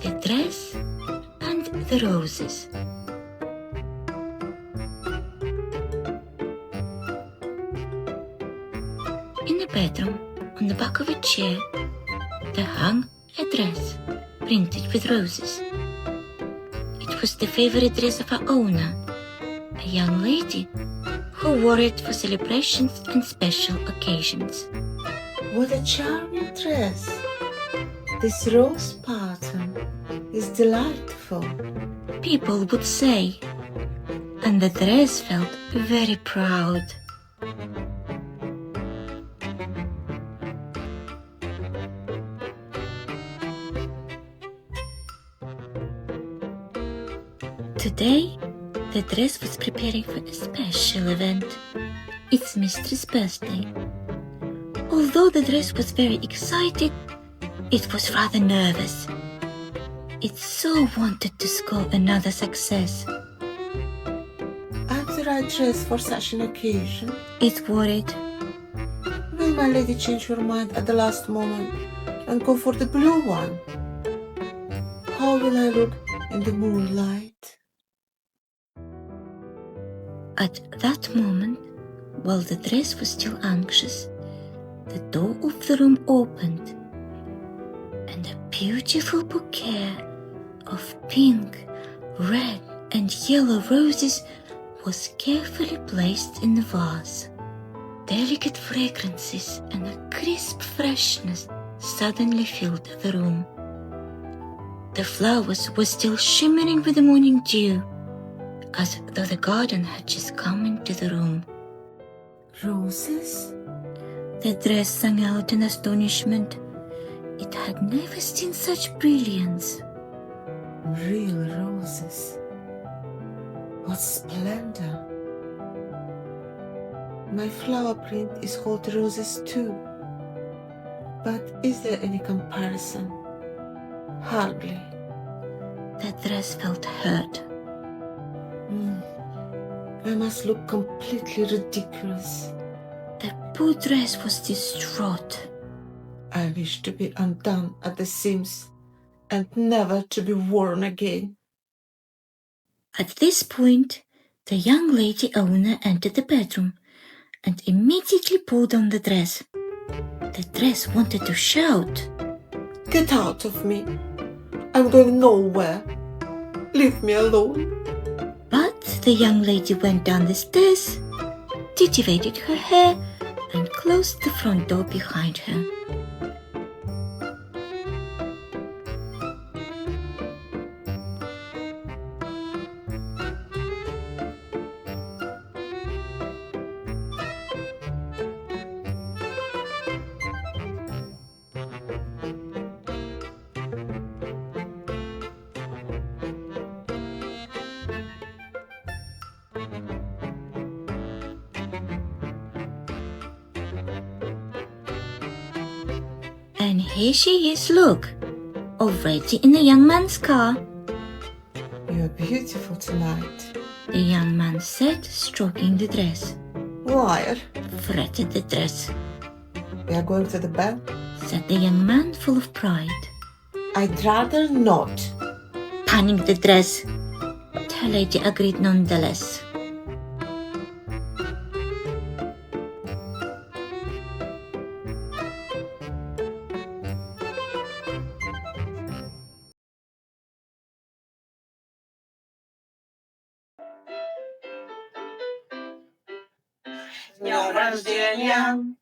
the dress and the roses. In the bedroom, on the back of a chair, there hung a dress printed with roses. It was the favorite dress of our owner, a young lady who wore it for celebrations and special occasions. What a charming dress! This rose pattern is delightful. People would say, and the dress felt very proud. Today, the dress was preparing for a special event, its mistress' birthday. Although the dress was very excited, it was rather nervous. It so wanted to score another success. I'm the right dress for such an occasion. It worried. Will my lady change her mind at the last moment and go for the blue one? How will I look in the moonlight? At that moment, while the dress was still anxious, the door of the room opened, and a beautiful bouquet of pink, red, and yellow roses was carefully placed in the vase. Delicate fragrances and a crisp freshness suddenly filled the room. The flowers were still shimmering with the morning dew, as though the garden had just come into the room. Roses? The dress sang out in astonishment. It had never seen such brilliance. Real roses. What splendor! My flower print is called roses too. But is there any comparison? Hardly. The dress felt hurt. I must look completely ridiculous. The poor dress was distraught. I wish to be undone at the seams and never to be worn again. At this point, the young lady owner entered the bedroom and immediately pulled on the dress. The dress wanted to shout. Get out of me! I'm going nowhere. Leave me alone. But the young lady went down the stairs, titivated her hair, and closed the front door behind her. And here she is, look, already in the young man's car. You're beautiful tonight. The young man said, stroking the dress. Liar. Fretted the dress, We are going to the bed? said the young man, full of pride. I'd rather not. Panicked the dress, but her lady agreed nonetheless. С днем рождения!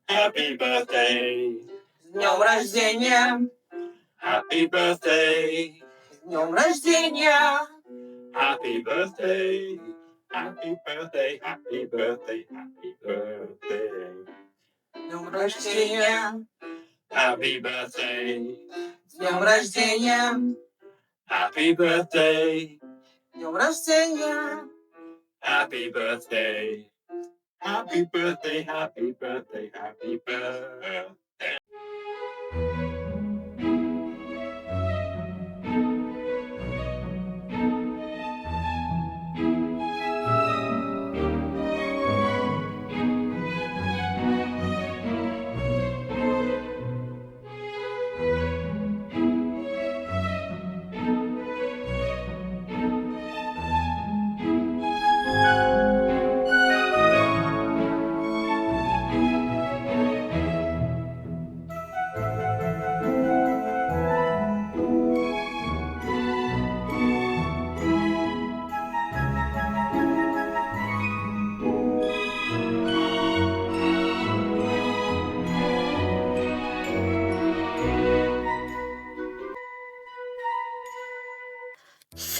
Happy birthday, С днем рождения! happy birthday, С днем рождения! happy birthday, happy birthday, happy birthday, happy birthday, С днем рождения! happy birthday, С днем рождения! happy birthday, С днем рождения! happy birthday, happy birthday, happy birthday, happy birthday.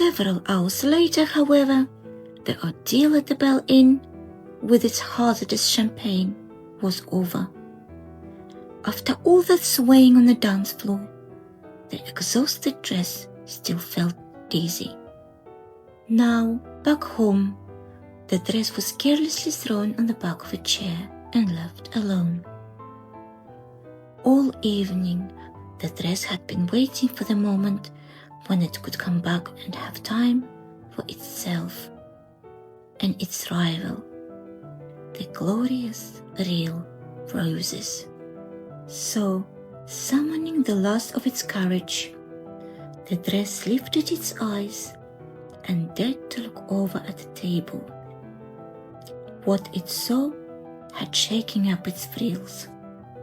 Several hours later, however, the ordeal at the Bell Inn, with its hazardous champagne, was over. After all that swaying on the dance floor, the exhausted dress still felt dizzy. Now, back home, the dress was carelessly thrown on the back of a chair and left alone. All evening, the dress had been waiting for the moment when it could come back and have time for itself and its rival, the glorious real roses. So, summoning the last of its courage, the dress lifted its eyes and dared to look over at the table. What it saw had shaken up its frills.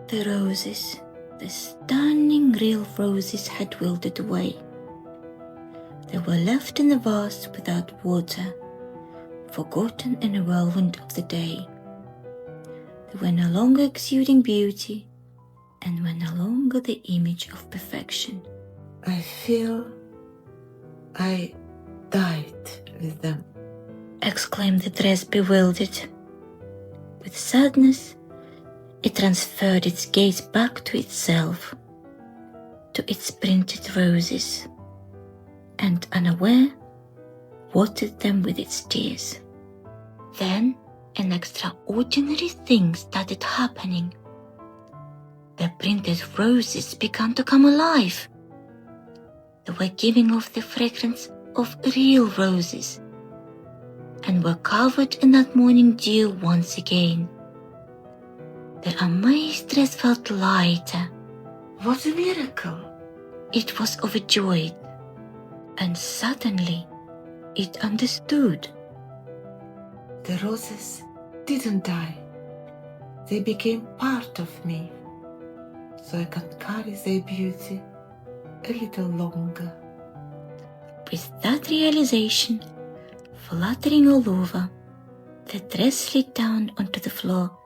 The roses, the stunning real roses, had wilted away. They were left in the vase without water, forgotten in a whirlwind of the day. They were no longer exuding beauty and were no longer the image of perfection. I feel I died with them, exclaimed the dress, bewildered. With sadness, it transferred its gaze back to itself, to its printed roses, and unaware, watered them with its tears. Then an extraordinary thing started happening. The printed roses began to come alive. They were giving off the fragrance of real roses and were covered in that morning dew once again. The amazed dress felt lighter. What a miracle! It was overjoyed, and suddenly it understood. The roses didn't die. They became part of me, so I can carry their beauty a little longer. With that realization fluttering all over, the dress slid down onto the floor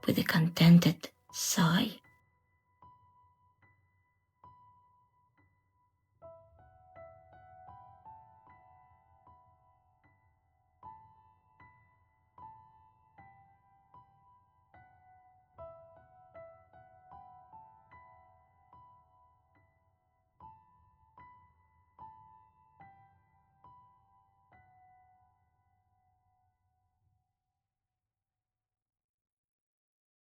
with a contented sigh.